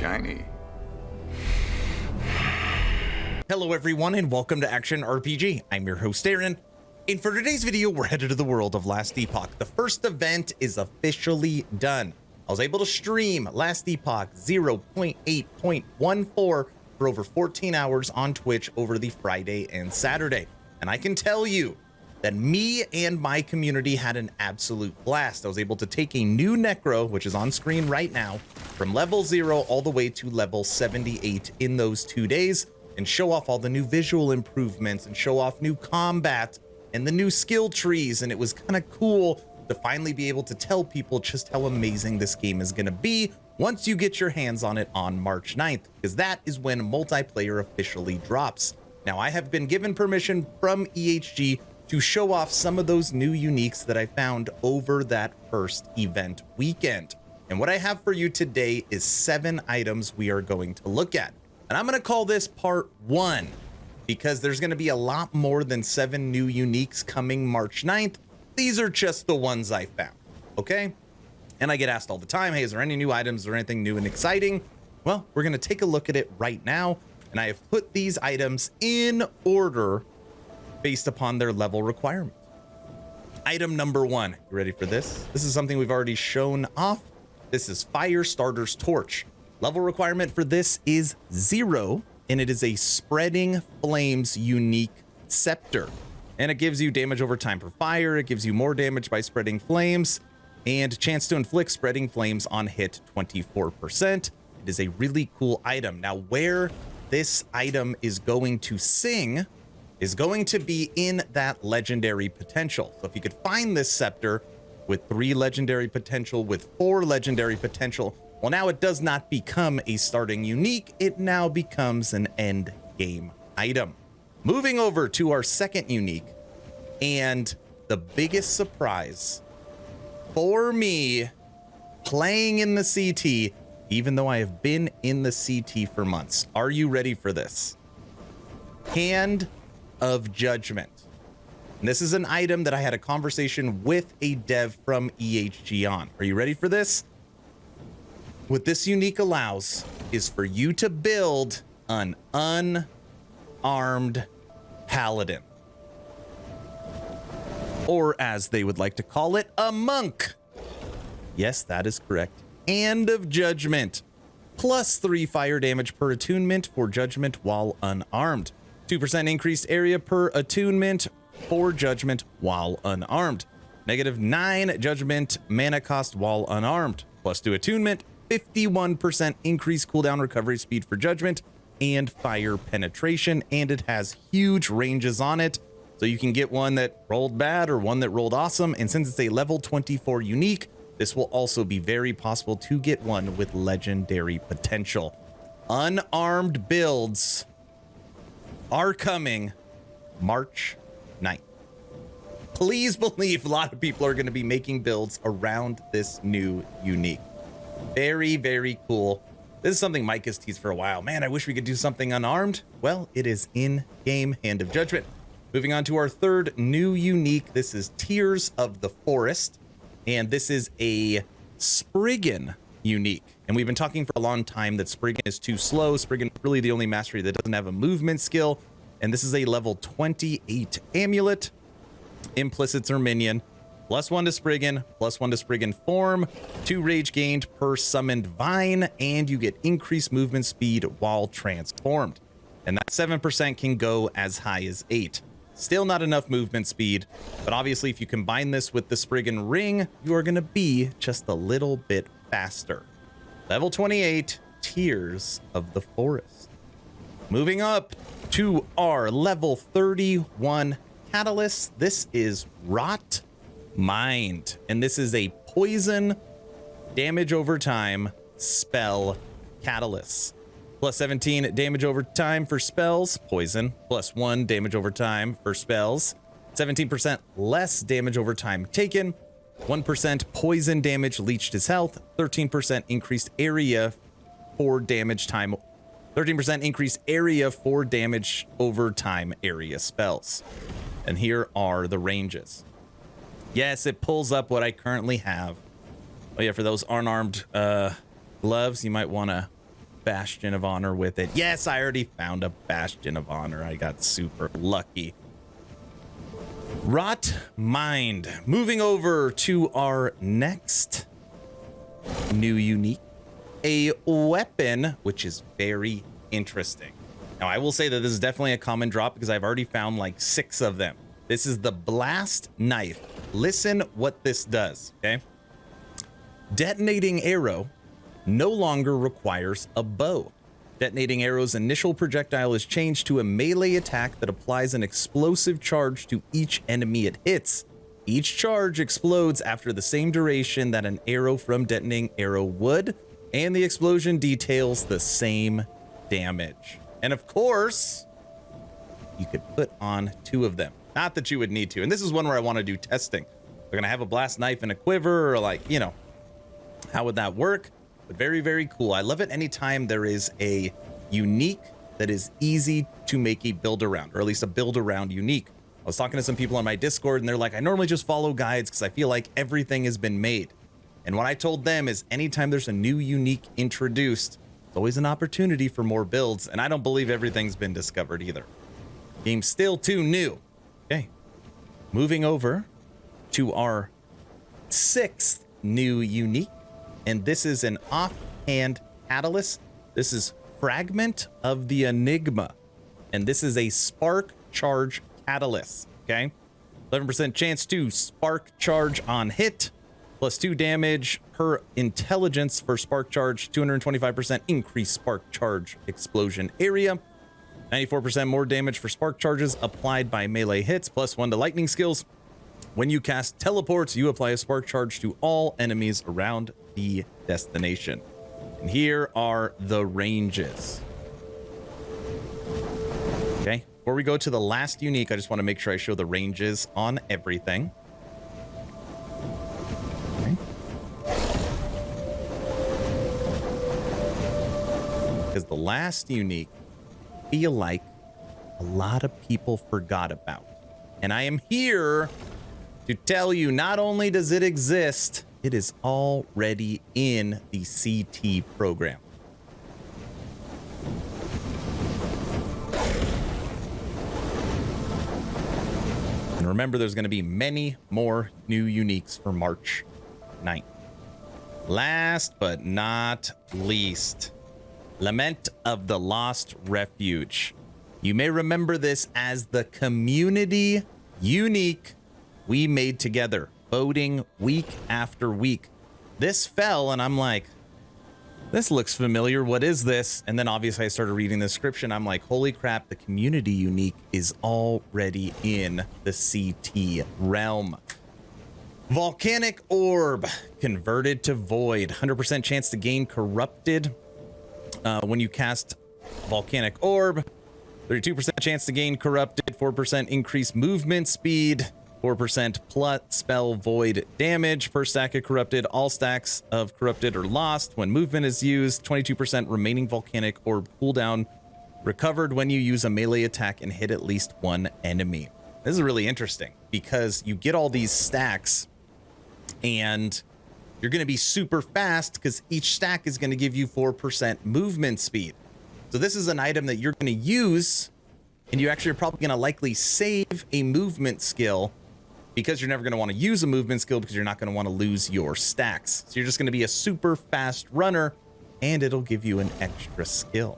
shiny. Hello everyone and welcome to Action RPG. I'm your host Aaron, and for today's video we're headed to the world of Last Epoch. The first event is officially done. I was able to stream Last Epoch 0.8.14 for over 14 hours on Twitch over the Friday and Saturday, and I can tell you that me and my community had an absolute blast. I was able to take a new Necro, which is on screen right now, from level 0 all the way to level 78 in those 2 days, and show off all the new visual improvements and show off new combat and the new skill trees. And it was kind of cool to finally be able to tell people just how amazing this game is going to be once you get your hands on it on March 9th, because that is when multiplayer officially drops. Now, I have been given permission from EHG to show off some of those new uniques that I found over that first event weekend. And what I have for you today is 7 items we are going to look at. And I'm going to call this part 1 because there's going to be a lot more than 7 new uniques coming March 9th. These are just the ones I found, okay? And I get asked all the time, hey, is there any new items or anything new and exciting? Well, we're going to take a look at it right now. And I have put these items in order based upon their level requirement. Item number 1, you ready for this? This is something we've already shown off. This is Firestarter's Torch. Level requirement for this is 0, and it is a Spreading Flames unique scepter. And it gives you damage over time for fire, it gives you more damage by spreading flames, and chance to inflict spreading flames on hit 24%. It is a really cool item. Now, where this item is going to sing is going to be in that legendary potential. So if you could find this scepter with 3 legendary potential, with 4 legendary potential, well, now it does not become a starting unique, it now becomes an end game item. Moving over to our second unique, and the biggest surprise for me playing in the CT, even though I have been in the CT for months. Are you ready for this? Hand of Judgment. And this is an item that I had a conversation with a dev from EHG on. Are you ready for this? What this unique allows is for you to build an unarmed paladin. Or as they would like to call it, a monk. Yes, that is correct. Hand of Judgment. Plus 3 fire damage per attunement for judgment while unarmed. 2% increased area per attunement for judgment while unarmed. -9 judgment mana cost while unarmed. Plus 2 attunement. 51% increased cooldown recovery speed for judgment and fire penetration, and it has huge ranges on it, so you can get one that rolled bad or one that rolled awesome. And since it's a level 24 unique, this will also be very possible to get one with legendary potential. Unarmed builds are coming March 9th. Please believe a lot of people are going to be making builds around this new unique. Very, very cool. This is something Mike has teased for a while. Man, I wish we could do something unarmed. Well, it is in-game Hand of Judgment. Moving on to our third new unique. This is Tears of the Forest. And this is a Spriggan unique. And we've been talking for a long time that Spriggan is too slow. Spriggan is really the only mastery that doesn't have a movement skill. And this is a level 28 amulet. Implicits are minion. +1 to Spriggan, +1 to Spriggan form, 2 rage gained per summoned vine, and you get increased movement speed while transformed. And that 7% can go as high as 8. Still not enough movement speed, but obviously if you combine this with the Spriggan ring, you are going to be just a little bit faster. Level 28, Tears of the Forest. Moving up to our level 31 catalyst. This is Rot Mind, and this is a poison damage over time spell catalyst. +17 damage over time for spells, poison. +1 damage over time for spells. 17% less damage over time taken. 1% poison damage leached his health. 13% increased area for damage time. 13% increased area for damage over time area spells. And here are the ranges. Yes, it pulls up what I currently have. Oh yeah, for those unarmed gloves, you might want to Bastion of Honor with it. Yes, I already found a Bastion of Honor. I got super lucky. Rot Mind. Moving over to our next new unique, a weapon, which is very interesting. Now, I will say that this is definitely a common drop because I've already found like 6 of them. This is the Blast Knife. Listen what this does, okay? Detonating arrow no longer requires a bow. Detonating arrow's initial projectile is changed to a melee attack that applies an explosive charge to each enemy it hits. Each charge explodes after the same duration that an arrow from detonating arrow would, and the explosion details the same damage. And of course, you could put on 2 of them. Not that you would need to. And this is one where I want to do testing. We're going to have a blast knife and a quiver, or like, you know, how would that work? But very, very cool. I love it anytime there is a unique that is easy to make a build around, or at least a build around unique. I was talking to some people on my Discord and they're like, I normally just follow guides because I feel like everything has been made. And what I told them is anytime there's a new unique introduced, it's always an opportunity for more builds. And I don't believe everything's been discovered either. Game's still too new. Okay. Moving over to our 6th new unique. And this is an offhand catalyst. This is Fragment of the Enigma. And this is a spark charge catalyst. Okay. 11% chance to spark charge on hit. Plus 2 damage per intelligence for spark charge. 225% increased spark charge explosion area. 94% more damage for spark charges applied by melee hits. Plus 1 to lightning skills. When you cast teleports, you apply a spark charge to all enemies around the destination. And here are the ranges. Okay, before we go to the last unique, I just want to make sure I show the ranges on everything. Okay. Because the last unique, I feel like a lot of people forgot about. And I am here to tell you, not only does it exist, it is already in the CT program. And remember, there's going to be many more new uniques for March 9th. Last but not least, Lament of the Lost Refuge. You may remember this as the community unique we made together, voting week after week. This fell, and I'm like, this looks familiar. What is this? And then obviously I started reading the description. I'm like, holy crap, the community unique is already in the CT realm. Volcanic Orb, converted to Void. 100% chance to gain Corrupted when you cast Volcanic Orb. 32% chance to gain Corrupted. 4% increased movement speed. 4% plus spell void damage per stack of Corrupted. All stacks of Corrupted are lost when movement is used. 22% remaining Volcanic Orb cooldown recovered when you use a melee attack and hit at least 1 enemy. This is really interesting because you get all these stacks and you're going to be super fast because each stack is going to give you 4% movement speed. So this is an item that you're going to use, and you actually are probably going to likely save a movement skill because you're never going to want to use a movement skill because you're not going to want to lose your stacks. So you're just going to be a super fast runner, and it'll give you an extra skill.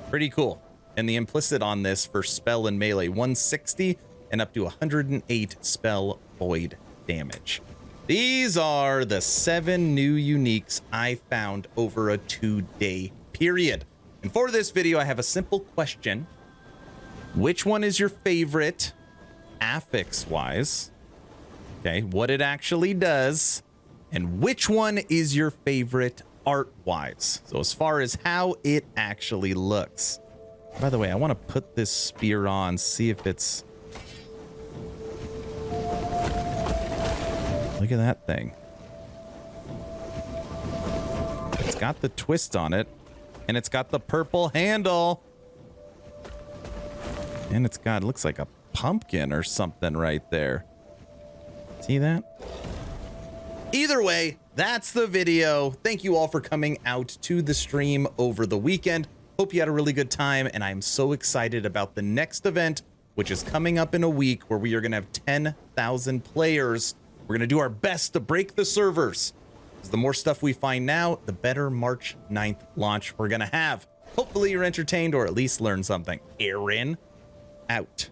Pretty cool. And the implicit on this for spell and melee, 160 and up to 108 spell void damage. These are the 7 new uniques I found over a 2-day period. And for this video, I have a simple question. Which one is your favorite affix-wise? Okay, what it actually does. And which one is your favorite art-wise? So as far as how it actually looks. By the way, I want to put this spear on, see if it's... Look at that thing. It's got the twist on it, and it's got the purple handle. And it's got, looks like a pumpkin or something right there. See that? Either way, that's the video. Thank you all for coming out to the stream over the weekend. Hope you had a really good time, and I'm so excited about the next event, which is coming up in a week, where we are going to have 10,000 players. We're going to do our best to break the servers. The more stuff we find now, the better March 9th launch we're going to have. Hopefully you're entertained or at least learn something. Aaron, out.